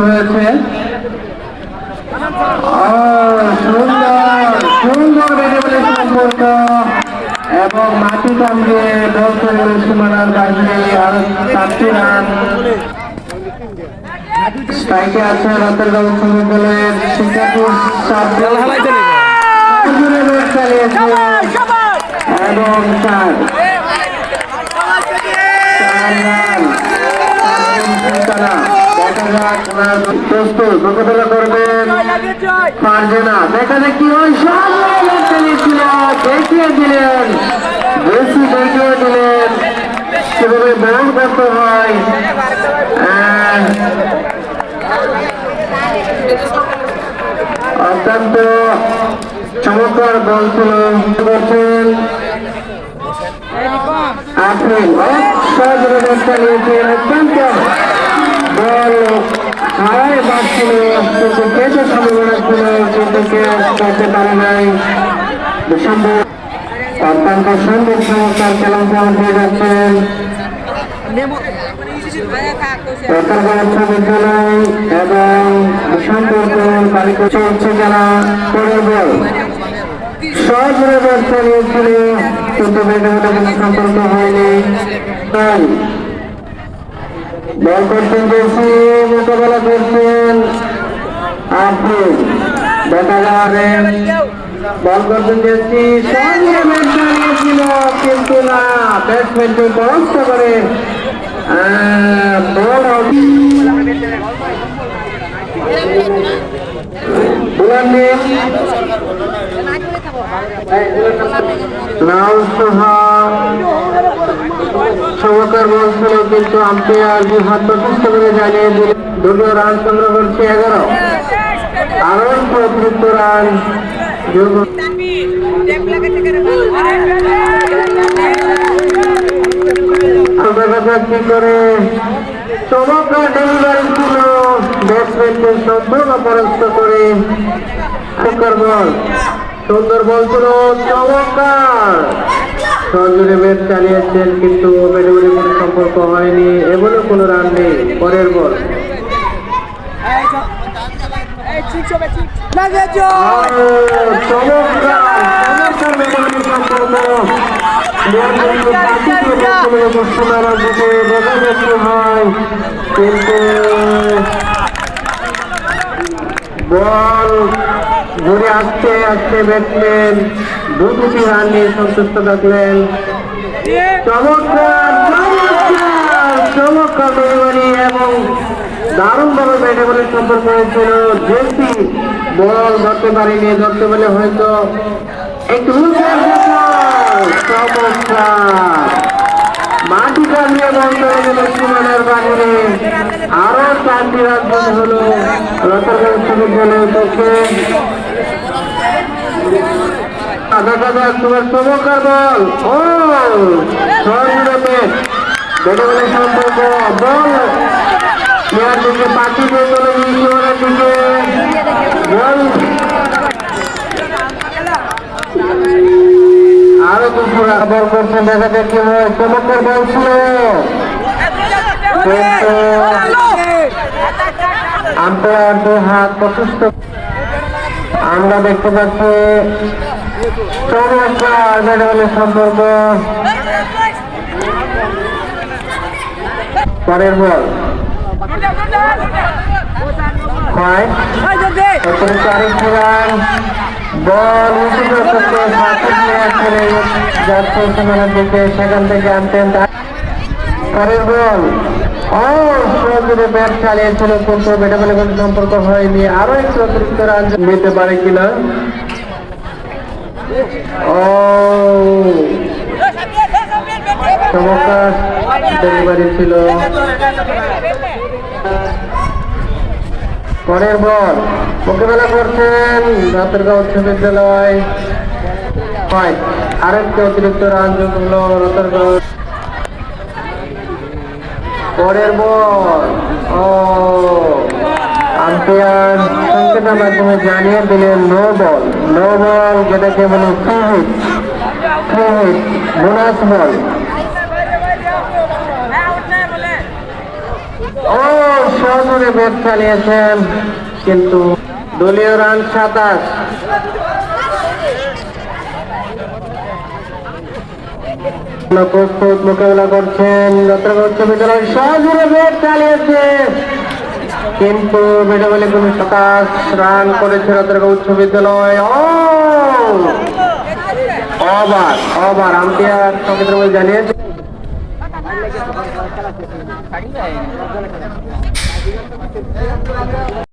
হয়েছে। সুন্দর সুন্দর বেরিয়ে সম্পর্ক এবং মাটি কামড়ে বল চলে সীমানার বাইরে আরো 4টি রান। স্ট্রাইকে আছে রাতেরগাঁও উচ্চ বিদ্যালয়ের শিক্ষার্থী এবং 4 রান প্রস্তুত মোকাবেলা করবেন ফারজানা। দেখা যাক কি হয়। চালিয়েছিল, দেখিয়ে দিলেন, বেশি দেখিয়ে দিলেন কিভাবে বল করতে হয়। অত্যন্ত চমৎকার বল ছিল করছেন আফরিন। সহজে চালিয়েছেন, অত্যন্ত বল হারায় বাড়ছিল কিন্তু কেটে সম্ভাবনা ছিল কিন্তু কেউ করতে পারে নাই। অত্যন্ত সুন্দর চমৎকার খেলা হয়ে যাচ্ছেন বিদ্যালয় এবং সম্পর্ক বালিকা চলছে যারা পরের বল সহজে বল চালিয়েছিল কিন্তু বেঁধে কোনো সম্পর্ক হয়নি। তাই বল করছেন বেশি মোকাবেলা করছেন আপনি দেখা যাবেন বল করছেন বেশি সঙ্গে ম্যাচ চালিয়েছিল কিন্তু না ব্যাটসম্যানকে পরাস্ত করে বল চমৎকার বল ছিল কিন্তু আম্পায়ার হাত প্রতিষ্ঠ করে জানিয়ে দিল দুটো রান সংগ্রহ করছে 11। আরো অতিরিক্ত রান কি করে চমৎকার ডেলিভারি ছিল ব্যাটসম্যানকে সম্পূর্ণ পরাস্ত করে সুন্দর বল সুন্দর বল ছিল চমৎকার সহজে ব্যাট চালিয়েছেন কিন্তু ব্যাটে কোনো সম্পর্ক হয়নি এবং কোনো রান নেই। পরের বল কিন্তু বল ঘুরে আসতে আসতে ব্যাটসম্যান দুটি রান নিয়ে সন্তুষ্ট থাকলেন। চমৎকার চমৎকার চমৎকার ডেলিভারি এবং দারুণ ভাবে ব্যাটে বলে সম্পর্ক হয়েছিল। যেটি বল ধরতে পারিনি, ধরতে পারলে হয়তো একটু চমৎকার মাটি কামিয়ে বল চলে গেল সীমানার বাহিরে। আরো 4টি রান হলো রাতেরগাঁও উচ্চ বিদ্যালয়ের পক্ষে। তোমার চমৎকার বল ও সহজে ব্যাটে বলে সম্পর্ক বল চেয়ার দিকে পাখি দিয়ে চলে গিয়েছে দিকে বল আরো দুপুর বল করছেন। দেখা যাক কি হয়। চমৎকার বল ছিল আম্পায়ারদের হাত প্রশস্ত আমরা দেখতে পাচ্ছি। চমৎকার ব্যাটে বলে সম্পর্ক। পরের বল বল যাচ্ছে সীমানার দিকে, সেখান থেকে আনতেন। পরের বল সহজে ব্যাট চালিয়েছিল কিন্তু ব্যাটে বলে কোনো সম্পর্ক হয়নি। আরো একটু অতিরিক্ত রান নিতে পারে কিনা। চমৎকার ডেলিভারি ছিল। পরের বল মোকাবেলা করছেন রাতেরগাঁও উচ্চ বিদ্যালয়। আরেকটি অতিরিক্ত রান যোগ হলো রাতেরগাঁও। পরের বল আম্পায়ার সংকেতের মাধ্যমে জানিয়ে দিলেন নো বল। নো বল যেটাকে বলে ফ্রি হিট, বোনাস বল। ও সজোরে ব্যাট চালিয়েছেন, কিন্তু দলীয় রান 27। প্রস্তুত মোকাবেলা করছেন যাত্রাবাড়ি উচ্চ বিদ্যালয়, সজোরে ব্যাট চালিয়েছে, কিন্তু বেটা বলে কোন 27 রান করেছে যাত্রাবাড়ি উচ্চ বিদ্যালয়। ওভার আম্পায়ার সঙ্গীত জানিয়েছে